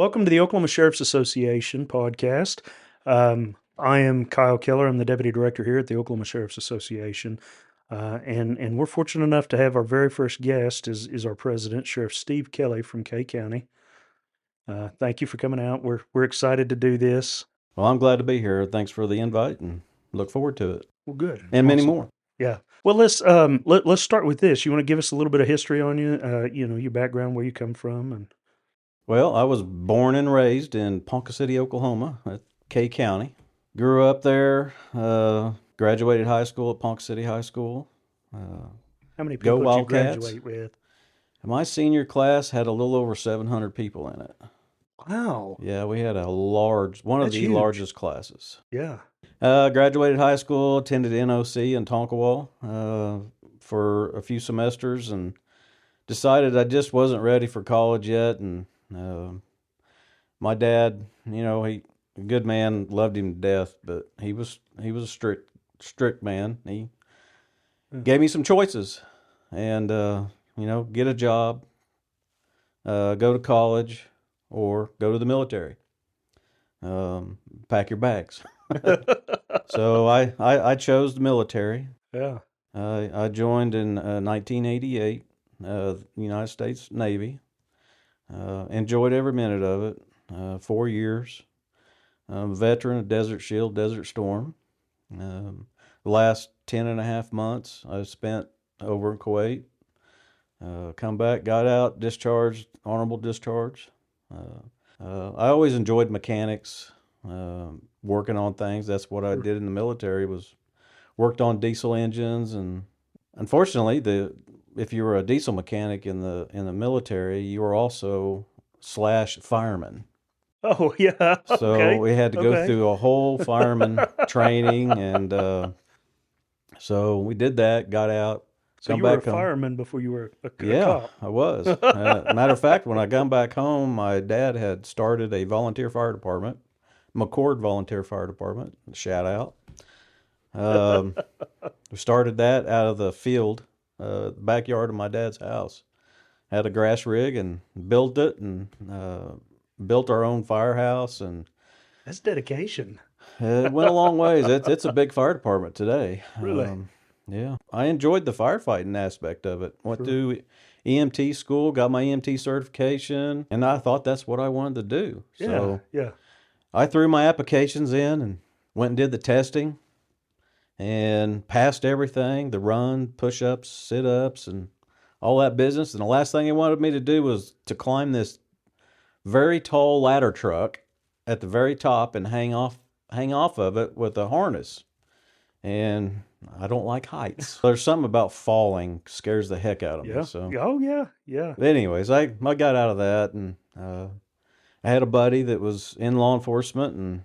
Welcome to the Oklahoma Sheriff's Association podcast. I am Kyle Keller. I'm the Deputy Director here at the Oklahoma Sheriff's Association. And we're fortunate enough to have our very first guest is our president, Sheriff Steve Kelley from Kay County. Thank you for coming out. We're excited to do this. Well, I'm glad to be here. Thanks for the invite and look forward to it. Well, good. And many Awesome. more. Yeah. Well, let's start with this. You want to give us a little bit of history on you? Your background, where you come from, and Well, I was born and raised in Ponca City, Oklahoma, at Kay County. Grew up there, graduated high school at Ponca City High School. how many Go people did you Wildcats. graduate with? My senior class had a little over 700 people in it. Wow. Yeah, we had one of That's the huge. largest classes. Yeah. Graduated high school, attended NOC in Tonkawa for a few semesters, and decided I just wasn't ready for college yet. And my dad, he a good man, loved him to death, but he was a strict man. He gave me some choices, and get a job, go to college, or go to the military. Pack your bags. So I chose the military. Yeah. I joined in 1988, the United States Navy. Enjoyed every minute of it. 4 years. I'm a veteran of Desert Shield, Desert Storm. The last 10 and a half months I spent over in Kuwait. Come back, got out, discharged, honorable discharge. I always enjoyed mechanics, working on things. That's what I did in the military, was worked on diesel engines. And unfortunately, if you were a diesel mechanic in the military, you were also /fireman. Oh, yeah. So Okay. we had to go Okay. through a whole fireman training, and so we did that. Got out. So Come you were a back home. fireman before you were a Yeah, cop. I was. Matter of fact, when I come back home, my dad had started a volunteer fire department, McCord Volunteer Fire Department. Shout out. We started that out of the field, backyard of my dad's house. Had a grass rig and built it, and built our own firehouse, and That's dedication. it went a long ways. It's a big fire department today. Really? Yeah, I enjoyed the firefighting aspect of it. Went Sure. to EMT school, got my EMT certification, and I thought that's what I wanted to do. Yeah. So Yeah. I threw my applications in and went and did the testing and passed everything, the run, push-ups, sit-ups, and all that business. And the last thing they wanted me to do was to climb this very tall ladder truck at the very top and hang off of it with a harness. And I don't like heights. There's something about falling scares the heck out of Yeah. me. So, Oh, yeah. Yeah. but anyways, I got out of that, and I had a buddy that was in law enforcement and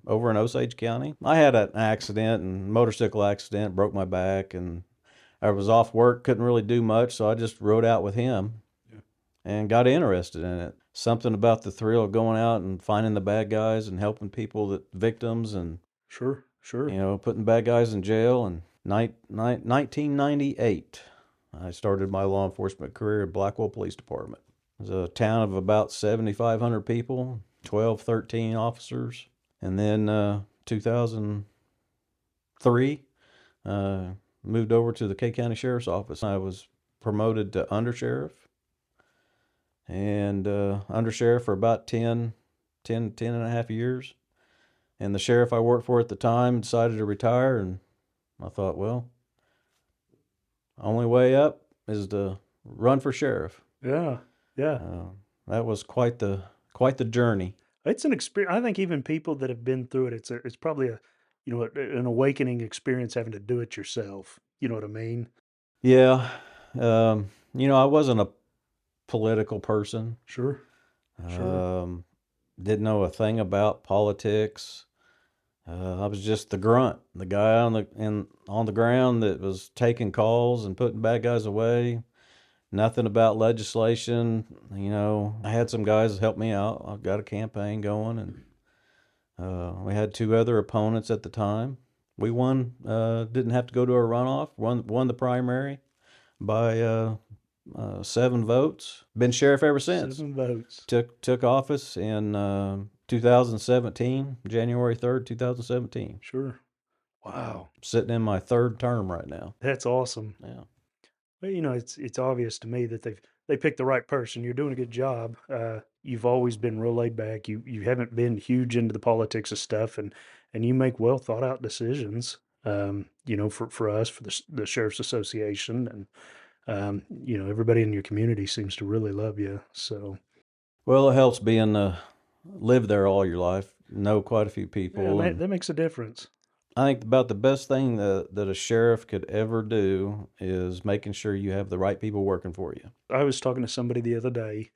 over in Osage County. I had an accident, and motorcycle accident, broke my back, and I was off work, couldn't really do much, so I just rode out with him and got interested in it. Something about the thrill of going out and finding the bad guys and helping victims, and Sure. Sure. putting bad guys in jail. And 1998, I started my law enforcement career at Blackwell Police Department. It was a town of about 7,500 people, 12, 13 officers. And then 2003, moved over to the Kay County Sheriff's Office. I was promoted to undersheriff, and undersheriff for about 10 and a half years. And the sheriff I worked for at the time decided to retire, and I thought, well, only way up is to run for sheriff. Yeah. Yeah. That was quite the journey. It's an experience. I think even people that have been through it, it's probably an awakening experience having to do it yourself. You know what I mean? Yeah. I wasn't a political person. Sure. Sure. Didn't know a thing about politics. I was just the grunt, the guy on the ground that was taking calls and putting bad guys away. Nothing about legislation. I had some guys help me out. I got a campaign going, and we had two other opponents at the time. We won. Didn't have to go to a runoff. Won the primary by 7 votes. Been sheriff ever since. 7 votes. Took office in 2017, January 3rd, 2017. Sure. Wow. Sitting in my 3rd term right now. That's awesome. Yeah. Well, it's obvious to me that they picked the right person. You're doing a good job. You've always been real laid back. You haven't been huge into the politics of stuff, and you make well thought out decisions. For us, for the Sheriff's Association, and everybody in your community seems to really love you. So Well, it helps being live there all your life, know quite a few people. yeah, And that makes a difference. I think about the best thing that a sheriff could ever do is making sure you have the right people working for you. I was talking to somebody the other day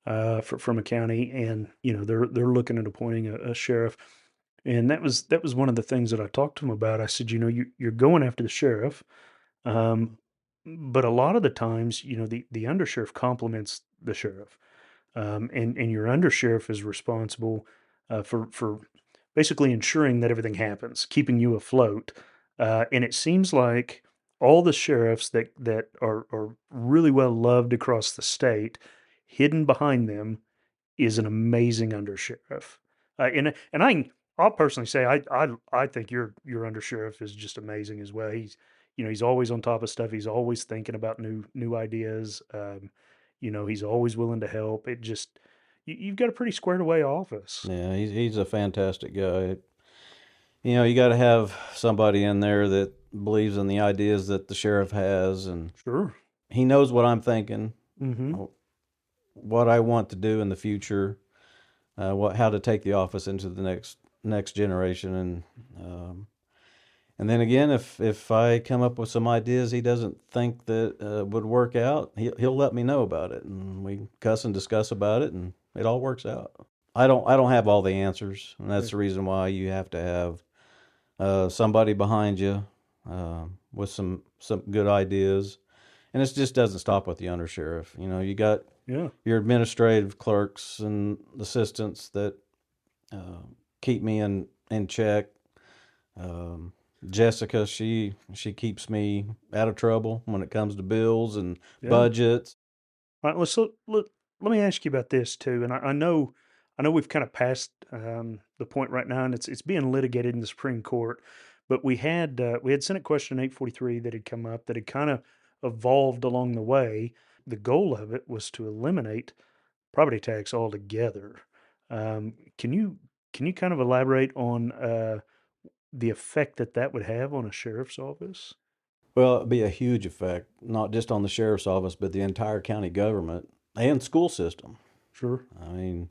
from a county, and they're looking at appointing a sheriff, and that was one of the things that I talked to them about. I said, you're going after the sheriff, um, but a lot of the times, the undersheriff complements the sheriff, and your undersheriff is responsible for basically ensuring that everything happens, keeping you afloat. And it seems like all the sheriffs that are really well loved across the state, hidden behind them is an amazing undersheriff. I'll personally say I think your undersheriff is just amazing as well. He's always on top of stuff. He's always thinking about new ideas. He's always willing to help. It just you've got a pretty squared away office. Yeah, he's a fantastic guy. You got to have somebody in there that believes in the ideas that the sheriff has, and Sure. he knows what I'm thinking, Mm-hmm. what I want to do in the future, how to take the office into the next generation, and then again, if I come up with some ideas he doesn't think that would work out, he'll let me know about it, and we cuss and discuss about it, and it all works out. I don't have all the answers, and that's the reason why you have to have somebody behind you with some good ideas, and it just doesn't stop with the undersheriff. You got Yeah. your administrative clerks and assistants that keep me in check. Jessica, she keeps me out of trouble when it comes to bills and Yeah. budgets. All right. Let me ask you about this too. And I know we've kind of passed the point right now, and it's being litigated in the Supreme Court. But we had Senate Question 843 that had come up that had kind of evolved along the way. The goal of it was to eliminate property tax altogether. Can you kind of elaborate on the effect that would have on a sheriff's office? Well, it'd be a huge effect, not just on the sheriff's office, but the entire county government and school system. Sure. I mean,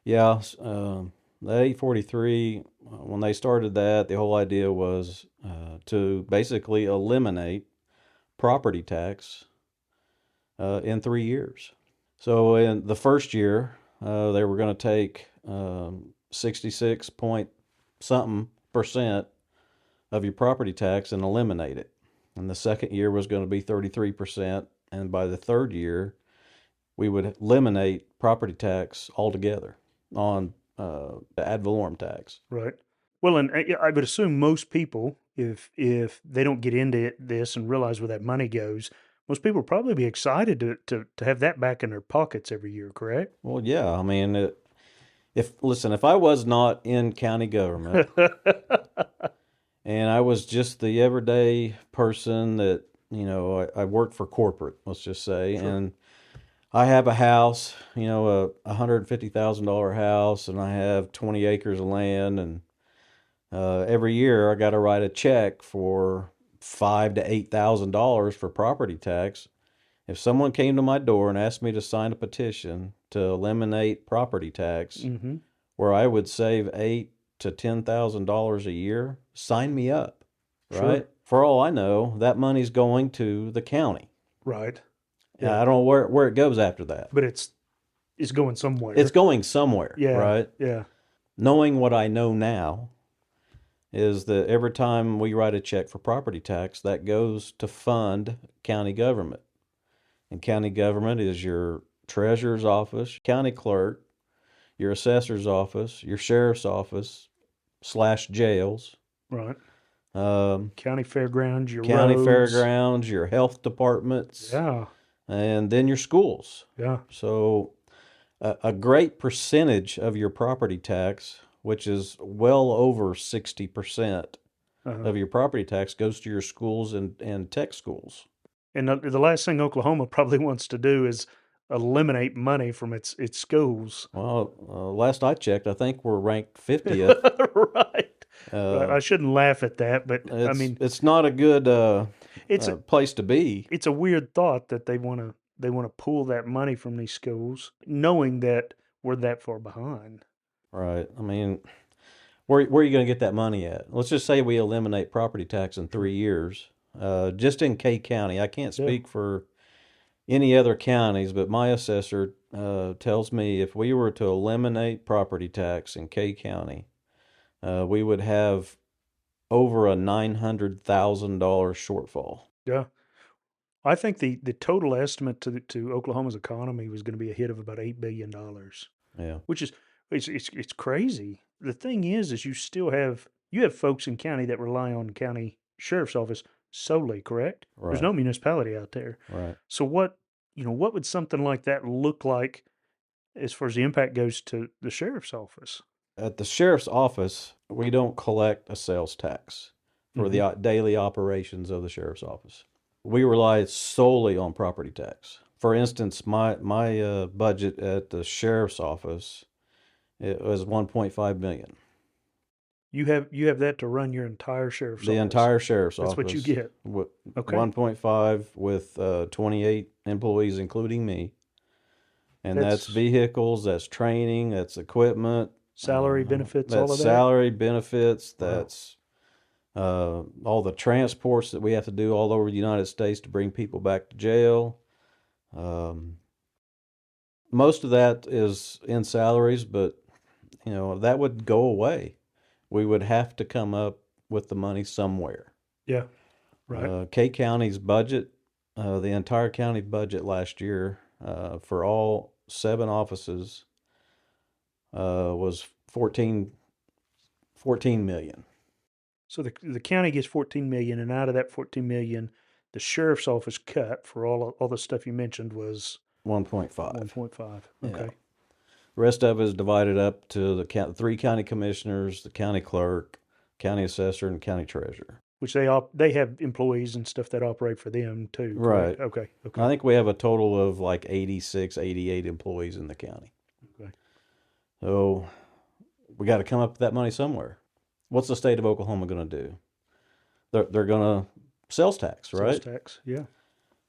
yeah, the 843, when they started that, the whole idea was to basically eliminate property tax in 3 years. So in the first year, they were going to take 66 point something percent of your property tax and eliminate it. And the second year was going to be 33%. And by the third year, we would eliminate property tax altogether on the ad valorem tax. Right. Well, and I would assume most people, if they don't get into this and realize where that money goes, most people would probably be excited to have that back in their pockets every year, correct? Well, yeah, I mean, if I was not in county government and I was just the everyday person that, I worked for corporate, let's just say, Sure. and I have a house, a $150,000 house, and I have 20 acres of land, and every year I got to write a check for $5,000 to $8,000 for property tax. If someone came to my door and asked me to sign a petition to eliminate property tax, Mm-hmm. where I would save $8,000 to $10,000 a year, sign me up, Sure. right? For all I know, that money's going to the county. Right. Yeah. I don't know where it goes after that. But it's going somewhere. It's going somewhere, Yeah. right? Yeah. Knowing what I know now is that every time we write a check for property tax, that goes to fund county government. And county government is your treasurer's office, county clerk, your assessor's office, your sheriff's office / jails, Right. um, County fairgrounds, your county roads. fairgrounds, your health departments, Yeah. and then your schools. Yeah. So a great percentage of your property tax, which is well over 60% Uh-huh. of your property tax, goes to your schools and tech schools. And the last thing Oklahoma probably wants to do is eliminate money from its schools. Well, last I checked, I think we're ranked 50th. Right. Right. Uh, I shouldn't laugh at that, but I mean, it's not a good it's place to be. it's a weird thought that they want to pull that money from these schools, knowing that we're that far behind. Right. I mean, where are you going to get that money at? Let's just say we eliminate property tax in Sure. 3 years. Just in K County, I can't Yeah. speak for any other counties, but my assessor tells me if we were to eliminate property tax in K County, we would have over a $900,000 shortfall. Yeah. I think the total estimate to Oklahoma's economy was going to be a hit of about $8 billion, Yeah. which is it's crazy. The thing is you have folks in county that rely on county sheriff's office solely, correct? There's Right. no municipality out there. Right. So what would something like that look like as far as the impact goes to the sheriff's office? At the sheriff's office, we don't collect a sales tax for Mm-hmm. the daily operations of the sheriff's office. We rely solely on property tax. For instance, my budget at the sheriff's office, it was 1.5 million. You have that to run your entire sheriff's The office. entire sheriff's That's office. what you get. Okay. 1.5 with 28 employees, including me. And that's That's vehicles, that's training, that's equipment, salary, benefits, all that's of that. salary, benefits, Wow. that's all the transports that we have to do all over the United States to bring people back to jail. Um, most of that is in salaries, but that would go away. We would have to come up with the money somewhere. Yeah. Right. K County's budget, the entire county budget last year for all 7 offices was 14 million. So the county gets 14 million, and out of that 14 million, the sheriff's office cut for all the stuff you mentioned was 1.5. 1.5. Yeah. Okay. The rest of it is divided up to the 3 county commissioners, the county clerk, county assessor, and county treasurer. Which they have employees and stuff that operate for them too. Right. Correct? Okay. Okay. I think we have a total of like 86, 88 employees in the county. Okay. So we got to come up with that money somewhere. What's the state of Oklahoma going to do? They're going to sales tax, right? Sales tax. Yeah.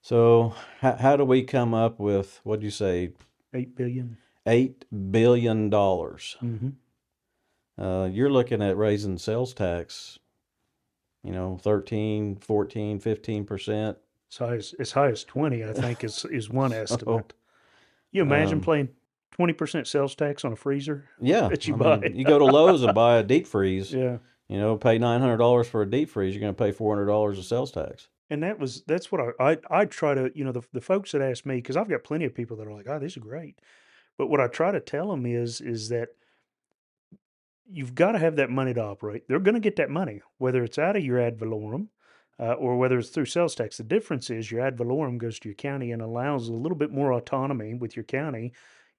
So how do we come up with, what'd you say? 8 billion. $8 billion. Mm-hmm. You're looking at raising sales tax, 13, 14, 15%. As high as 20, I think is one estimate. You imagine paying 20% sales tax on a freezer Yeah. that you buy? You go to Lowe's and buy a deep freeze. Yeah. Pay $900 for a deep freeze. You're going to pay $400 of sales tax. And that's what I try to, the folks that ask me, because I've got plenty of people that are like, oh, this is great. But what I try to tell them is that you've got to have that money to operate. They're going to get that money, whether it's out of your ad valorem or whether it's through sales tax. The difference is your ad valorem goes to your county and allows a little bit more autonomy with your county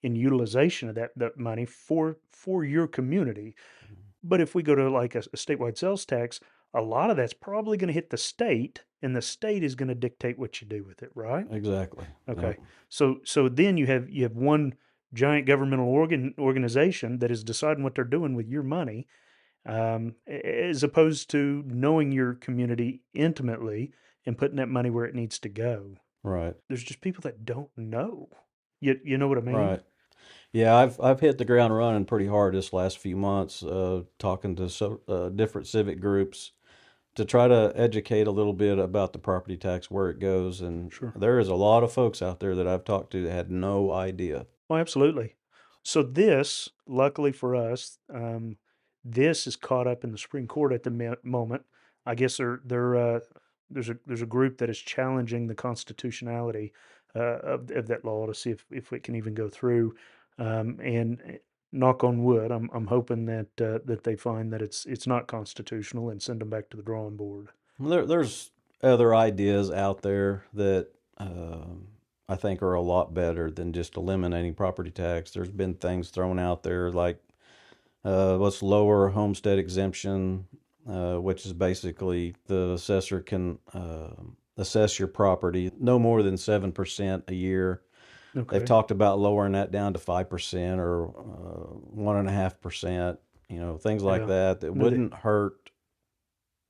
in utilization of that money for your community. But if we go to like a statewide sales tax, a lot of that's probably going to hit the state, and the state is going to dictate what you do with it, right? Exactly. Okay. Yep. So then you have one giant governmental organization that is deciding what they're doing with your money, as opposed to knowing your community intimately and putting that money where it needs to go. Right. There's just people that don't know. You know what I mean? Right. Yeah, I've hit the ground running pretty hard this last few months, talking to different civic groups to try to educate a little bit about the property tax, where it goes, and Sure. there is a lot of folks out there that I've talked to that had no idea. Oh, absolutely. So this, luckily for us, this is caught up in the Supreme Court at the moment. I guess there's a group that is challenging the constitutionality of that law to see if it can even go through. And knock on wood, I'm hoping that they find that it's not constitutional and send them back to the drawing board. There's other ideas out there that I think, are a lot better than just eliminating property tax. There's been things thrown out there like let's lower homestead exemption, which is basically the assessor can assess your property no more than 7% a year. Okay. They've talked about lowering that down to 5% or 1.5%. Things like Yeah. that No, wouldn't hurt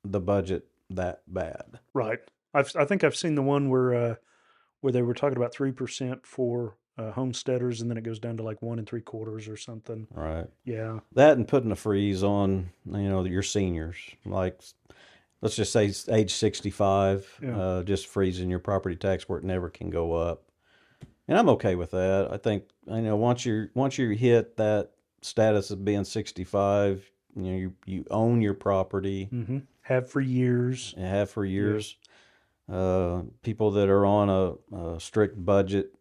the budget that bad. right. I think I've seen the one where they were talking about 3% for homesteaders, and then it goes down to like 1 3/4 or something. Right. Yeah. That and putting a freeze on, your seniors. Like, let's just say age 65, Yeah. just freezing your property tax where it never can go up. And I'm okay with that. I think, once you hit that status of being 65, you own your property Mm-hmm. Have for years. and have for Yeah. years. People that are on a strict budget,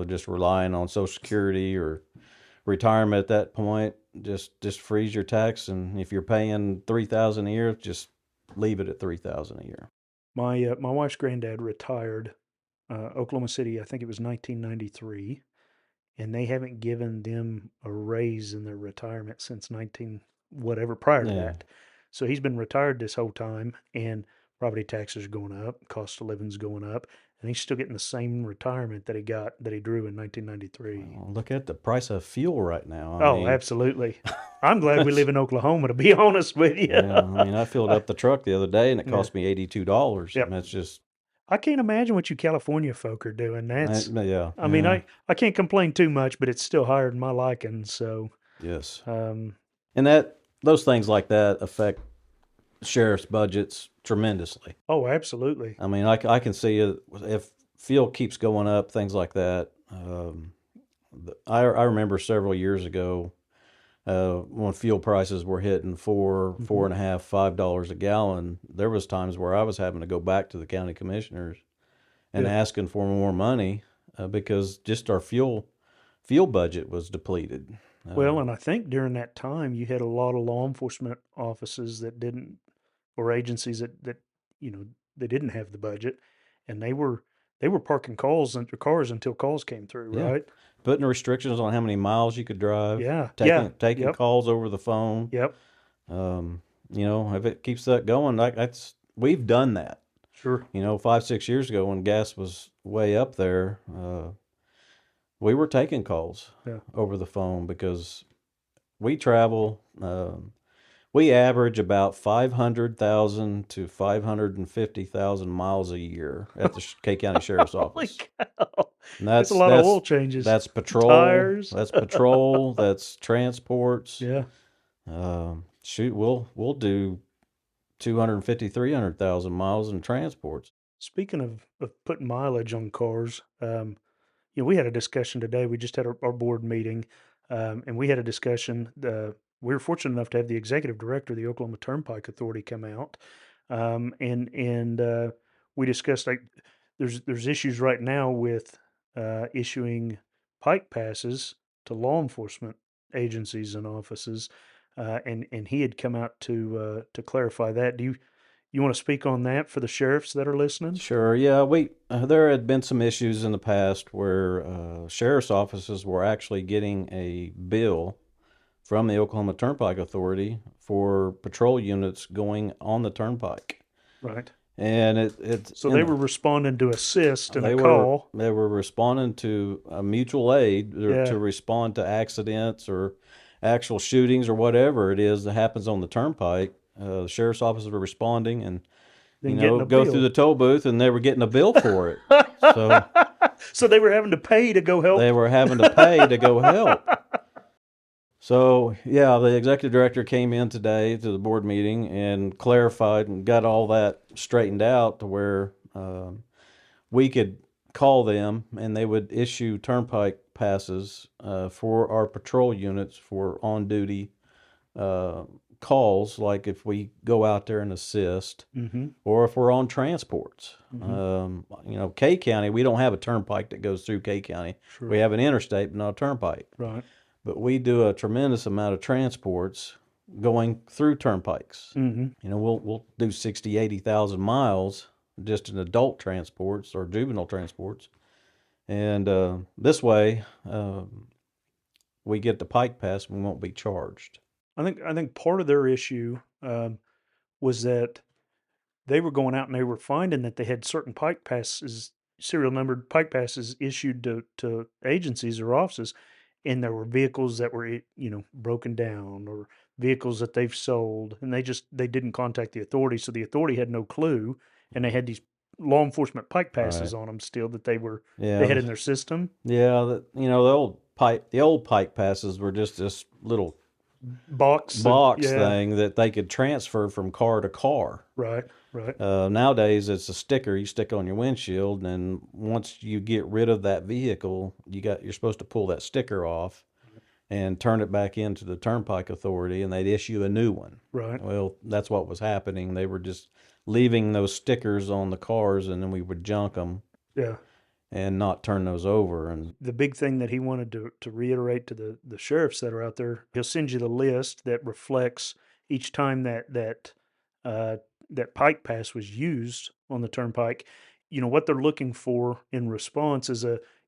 just relying on Social Security or retirement at that point, just freeze your tax, and if you're paying $3,000 a year, just leave it at $3,000 a year. My wife's granddad retired Oklahoma City. I think it was 1993, and they haven't given them a raise in their retirement since 19 whatever prior to Yeah. that. So he's been retired this whole time, and property taxes are going up, cost of living's going up, and he's still getting the same retirement that he drew in 1993. Well, look at the price of fuel right now. Oh, absolutely. I'm glad we live in Oklahoma, to be honest with you. Yeah, I filled up the truck the other day and it cost me $82. Yep. And that's just, I can't imagine what you California folk are doing. That's, yeah. I mean, I can't complain too much, but it's still higher than my liking. So, Yes. um, And those things like that affect sheriff's budgets tremendously. oh, absolutely. I mean, I can see if fuel keeps going up, things like that. I remember several years ago when fuel prices were hitting $4, $4.50, $5 a gallon. There was times where I was having to go back to the county commissioners and asking for more money because just our fuel budget was depleted. Well, and I think during that time you had a lot of law enforcement offices that didn't, or agencies that they didn't have the budget, and they were parking cars until calls came through, Yeah. right? Putting restrictions on how many miles you could drive. Yeah. Taking Yep. calls over the phone. Yep. If it keeps that going, we've done that. Sure. 5, 6 years ago when gas was way up there, we were taking calls over the phone because we travel. We average about 500,000 to 550,000 miles a year at the K County Sheriff's Office. Holy cow. And That's a lot of oil changes. That's patrol. Tires. That's patrol. That's transports. Yeah. We'll do 250, 300,000 miles in transports. Speaking of putting mileage on cars, we had a discussion today. We just had our board meeting, and we had a discussion. We were fortunate enough to have the executive director of the Oklahoma Turnpike Authority come out, and we discussed like there's issues right now with issuing pike passes to law enforcement agencies and offices, and he had come out to clarify that. Do you want to speak on that for the sheriffs that are listening? Sure. Yeah, there had been some issues in the past where sheriff's offices were actually getting a bill from the Oklahoma Turnpike Authority for patrol units going on the turnpike. Right. And so they were responding to assist in a call. They were responding to a mutual aid to respond to accidents or actual shootings or whatever it is that happens on the turnpike. The sheriff's offices were responding and go through the toll booth, and they were getting a bill for it. So they were having to pay to go help. They were having to pay to go help. So, the executive director came in today to the board meeting and clarified and got all that straightened out to where we could call them and they would issue turnpike passes for our patrol units for on-duty calls, like if we go out there and assist, or if we're on transports. K County, we don't have a turnpike that goes through K County. Sure. We have an interstate, but not a turnpike. Right. But we do a tremendous amount of transports going through turnpikes. We'll do 60, 80,000 miles just in adult transports or juvenile transports. And this way, we get the Pike Pass, we won't be charged. I think part of their issue was that they were going out and they were finding that they had certain Pike Passes, serial numbered Pike Passes issued to agencies or offices, and there were vehicles that were broken down or vehicles that they've sold, and they didn't contact the authority, so the authority had no clue, and they had these law enforcement Pike Passes Right. on them still that they Yeah. had in their system. Yeah. The old Pike Passes were just this little Box, box yeah, thing that they could transfer from car to car. right, right, Nowadays, it's a sticker you stick on your windshield, and once you get rid of that vehicle, you're supposed to pull that sticker off and turn it back into the Turnpike Authority, and they'd issue a new one. right, Well, that's what was happening. They were just leaving those stickers on the cars, and then we would junk them yeah. and not turn those over. And The big thing that he wanted to reiterate to the sheriffs that are out there, he'll send you the list that reflects each time uh, that Pike Pass was used on the turnpike. What they're looking for in response is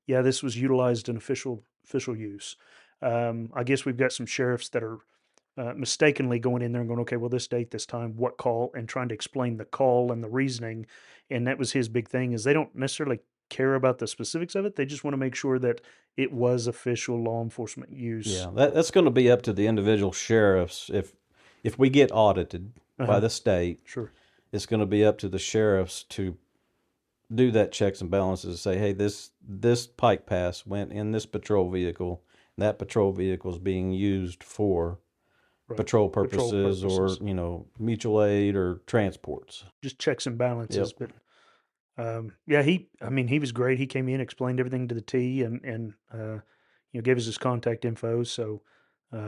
yeah, this was utilized in official use. I guess we've got some sheriffs that are mistakenly going in there and going, okay, well, this date, this time, what call, and trying to explain the call and the reasoning. And that was his big thing, is they don't necessarily care about the specifics of it. They just want to make sure that it was official law enforcement use. yeah, that's going to be up to the individual sheriffs. If we get audited by the state, Sure. it's going to be up to the sheriffs to do that checks and balances and say, hey, this Pike Pass went in this patrol vehicle. That patrol vehicle is being used for Right. patrol purposes, or mutual aid or transports. Just checks and balances. Yep. But yeah, he was great. He came in, explained everything to the T, and gave us his contact info. So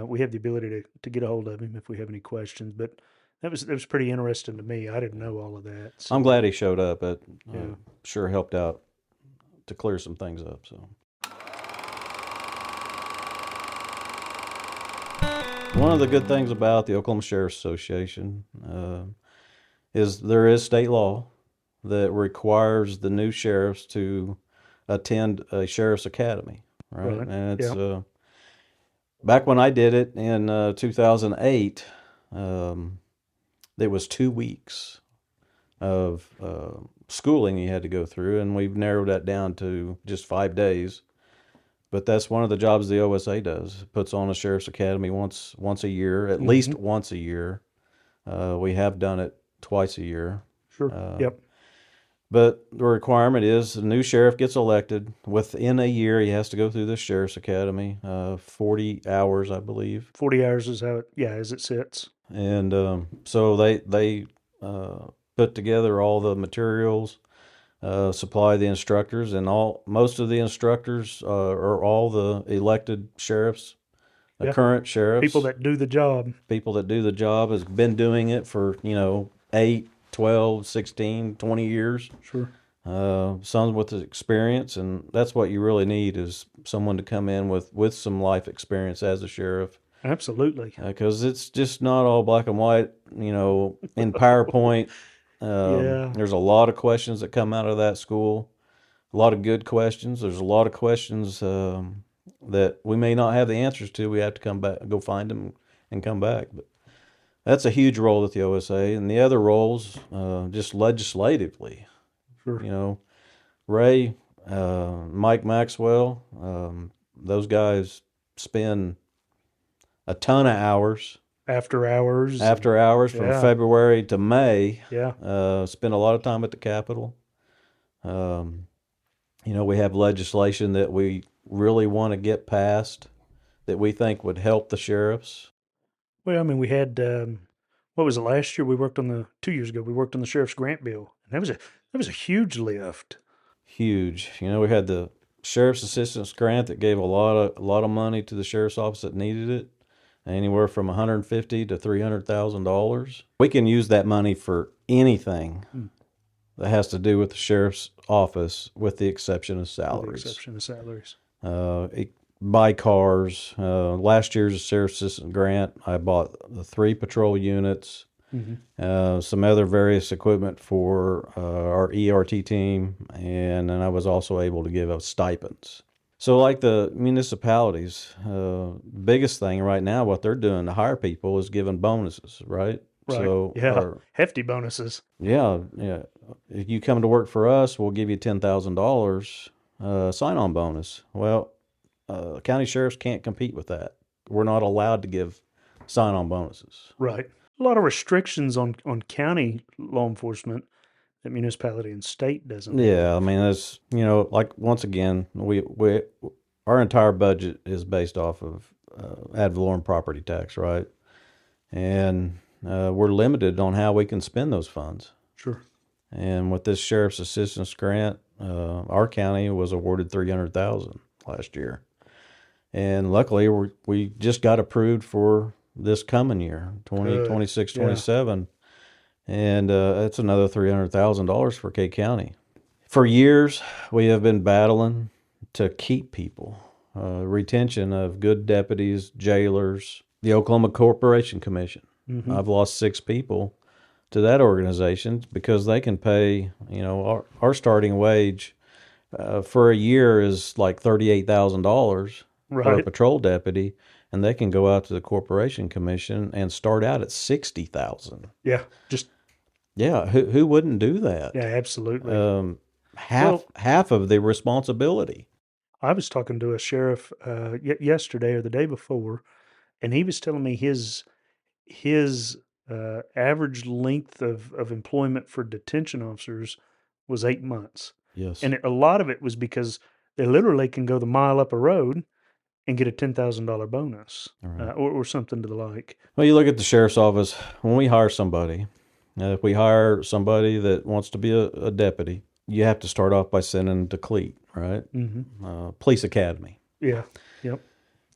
we have the ability to get a hold of him if we have any questions. But that was pretty interesting to me. I didn't know all of that. So. I'm glad he showed up. It Yeah. sure helped out to clear some things up. So one of the good things about the Oklahoma Sheriff's Association is there is state law that requires the new sheriffs to attend a sheriff's academy, right? And it's back when I did it in 2008, there was 2 weeks of schooling you had to go through, and we've narrowed that down to just 5 days. But that's one of the jobs the OSA does. It puts on a sheriff's academy once a year, at least once a year. We have done it twice a year. Sure. Yep. But the requirement is the new sheriff gets elected. Within a year, he has to go through the sheriff's academy, 40 hours, I believe. 40 hours is how as it sits. And so they put together all the materials, supply the instructors, and most of the instructors are all the elected sheriffs, the current sheriffs. People that do the job. People that do the job has been doing it for, 8, 12, 16, 20 years. Sure. Some with experience, and that's what you really need, is someone to come in with some life experience as a sheriff. Absolutely. Because it's just not all black and white, in PowerPoint. There's a lot of questions that come out of that school, a lot of good questions. There's a lot of questions that we may not have the answers to. We have to come back, go find them, and come back. But that's a huge role at the OSA. And the other roles, just legislatively, Sure. Ray, Mike Maxwell, those guys spend a ton of hours. After hours From February to May. Yeah. Spend a lot of time at the Capitol. We have legislation that we really want to get passed that we think would help the sheriffs. Well, I mean, we had what was it last year? 2 years ago. We worked on the sheriff's grant bill, and that was a huge lift. Huge. We had the sheriff's assistance grant that gave a lot of money to the sheriff's office that needed it. Anywhere from $150,000 to $300,000. We can use that money for anything that has to do with the sheriff's office, with the exception of salaries. Buy cars. Last year's sheriff's assistant grant, I bought the 3 patrol units, some other various equipment for our ERT team, and then I was also able to give out stipends. So like the municipalities, biggest thing right now, what they're doing to hire people is giving bonuses, right? Right. So Yeah. Hefty bonuses. yeah. If you come to work for us, we'll give you $10,000 sign-on bonus. Well, county sheriffs can't compete with that. We're not allowed to give sign-on bonuses. Right. A lot of restrictions on county law enforcement that municipality and state doesn't have. Yeah, I mean, that's, like, once again, we our entire budget is based off of ad valorem property tax, right? And we're limited on how we can spend those funds. Sure. And with this sheriff's assistance grant, our county was awarded $300,000 last year, and luckily we just got approved for this coming year, 2026, 27, and it's another $300,000 for K County. For years, we have been battling to keep people, retention of good deputies, jailers, the Oklahoma Corporation Commission. I've lost 6 people to that organization because they can pay, our starting wage for a year is like $38,000 for a patrol deputy, and they can go out to the Corporation Commission and start out at $60,000. Yeah, who wouldn't do that? Yeah, absolutely. Half of the responsibility. I was talking to a sheriff yesterday or the day before, and he was telling me his average length of employment for detention officers was 8 months. Yes. And a lot of it was because they literally can go the mile up a road and get a $10,000 bonus, right, or something to the like. Well, you look at the sheriff's office, when we hire somebody, if we hire somebody that wants to be a deputy, you have to start off by sending them to CLEAT, right? Police Academy. Yeah, yep.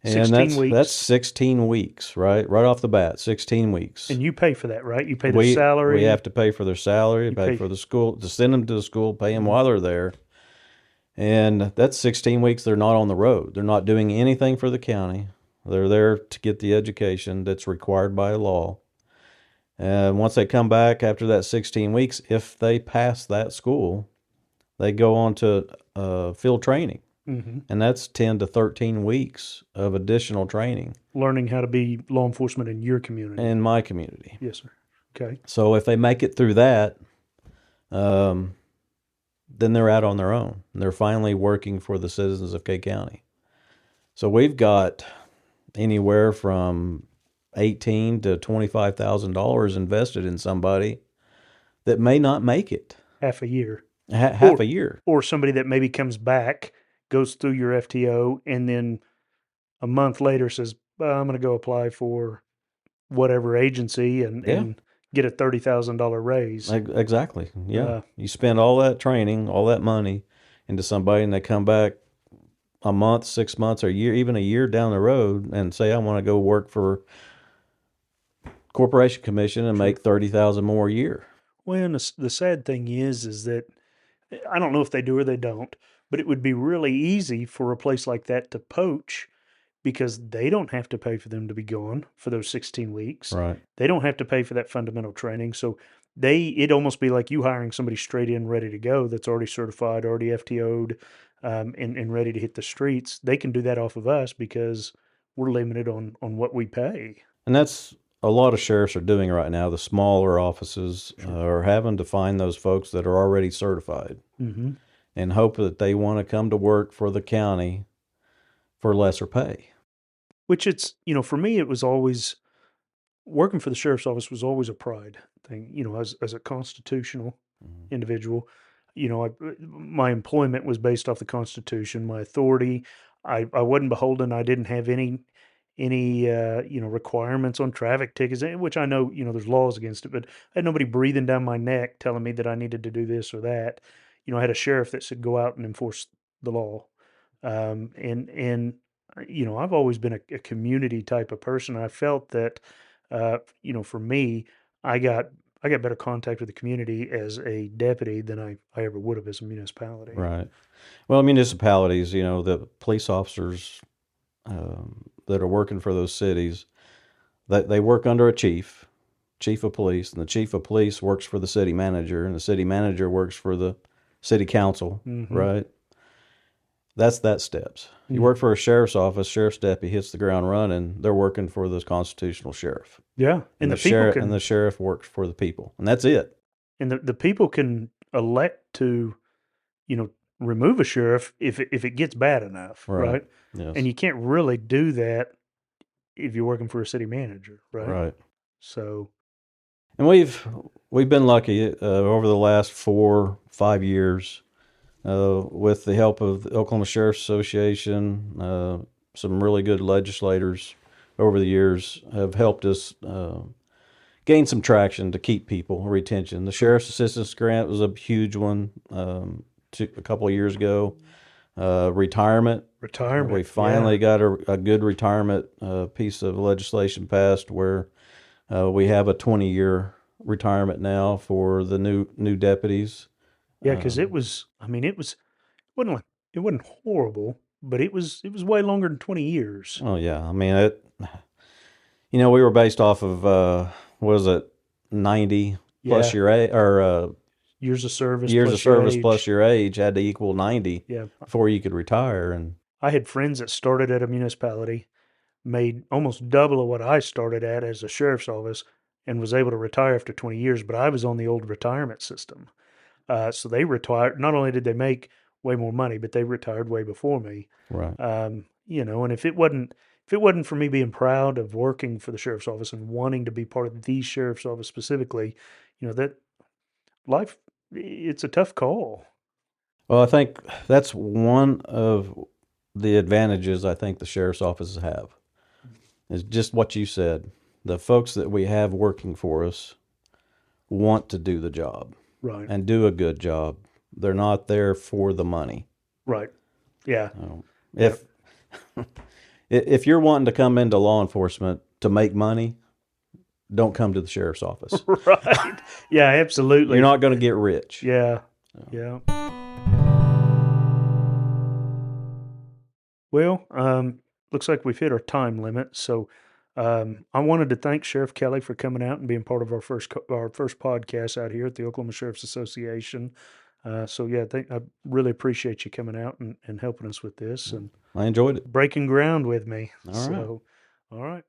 And 16 weeks. That's 16 weeks, right? Right off the bat, 16 weeks. And you pay for that, right? You pay their salary. We have to pay for their salary, pay for the school, to send them to the school, pay them while they're there. And that's 16 weeks they're not on the road. They're not doing anything for the county. They're there to get the education that's required by law. And once they come back after that 16 weeks, if they pass that school, they go on to field training. And that's 10 to 13 weeks of additional training. Learning how to be law enforcement in your community. In my community. Yes, sir. Okay. So if they make it through that, then they're out on their own. They're finally working for the citizens of K County. So we've got anywhere from $18,000 to $25,000 invested in somebody that may not make it. Half a year. Half a year. Or somebody that maybe comes back, goes through your FTO, and then a month later says, I'm going to go apply for whatever agency and get a $30,000 raise. Exactly. Yeah. You spend all that training, all that money into somebody, and they come back a month, 6 months, or a year, even a year down the road, and say, I want to go work for Corporation Commission and make $30,000 more a year. Well, and the sad thing is that I don't know if they do or they don't, but it would be really easy for a place like that to poach because they don't have to pay for them to be gone for those 16 weeks. Right. They don't have to pay for that fundamental training. So it'd almost be like you hiring somebody straight in, ready to go, that's already certified, already FTO'd, and ready to hit the streets. They can do that off of us because we're limited on what we pay. And that's a lot of sheriffs are doing right now. The smaller offices are having to find those folks that are already certified and hope that they want to come to work for the county for lesser pay. Which for me, it was always, working for the sheriff's office was always a pride thing, as a constitutional individual. My employment was based off the Constitution, my authority. I wasn't beholden. I didn't have any requirements on traffic tickets, which I know, there's laws against it, but I had nobody breathing down my neck telling me that I needed to do this or that. I had a sheriff that said, go out and enforce the law. And I've always been a community type of person. I felt that, for me, I got better contact with the community as a deputy than I ever would have as a municipality. Right. Well, municipalities, the police officers that are working for those cities, they work under a chief chief of police, and the chief of police works for the city manager, and the city manager works for the city council, right? That's that steps. You work for a sheriff's office, sheriff's deputy hits the ground running, they're working for the constitutional sheriff. Yeah. And the sheriff and the sheriff works for the people. And that's it. And the people can elect to, remove a sheriff if it gets bad enough, right? Yes. And you can't really do that if you're working for a city manager, right? Right. So, and we've been lucky over the last 4-5 years with the help of the Oklahoma Sheriff's Association. Some really good legislators over the years have helped us gain some traction to keep people, retention. The Sheriff's Assistance Grant was a huge one a couple of years ago. Retirement. We finally got a good retirement piece of legislation passed where we have a 20-year retirement now for the new deputies. Yeah, because it wasn't horrible, but it was way longer than 20 years. Oh yeah, I mean we were based off of what is it, 90 plus your age, or years of service. Plus your age had to equal 90 before you could retire. And I had friends that started at a municipality, made almost double of what I started at as a sheriff's office, and was able to retire after 20 years. But I was on the old retirement system. So they retired. Not only did they make way more money, but they retired way before me. Right. And if it wasn't for me being proud of working for the sheriff's office and wanting to be part of the sheriff's office specifically, that life, it's a tough call. Well, I think that's one of the advantages I think the sheriff's offices have is just what you said. The folks that we have working for us want to do the job. Right. And do a good job. They're not there for the money. Right. Yeah. If you're wanting to come into law enforcement to make money, don't come to the sheriff's office. Right. Yeah, absolutely. You're not going to get rich. Yeah. Yeah. Well, looks like we've hit our time limit. So I wanted to thank Sheriff Kelley for coming out and being part of our first podcast out here at the Oklahoma Sheriff's Association. I really appreciate you coming out and helping us with this. And I enjoyed it. Breaking ground with me. All right. All right.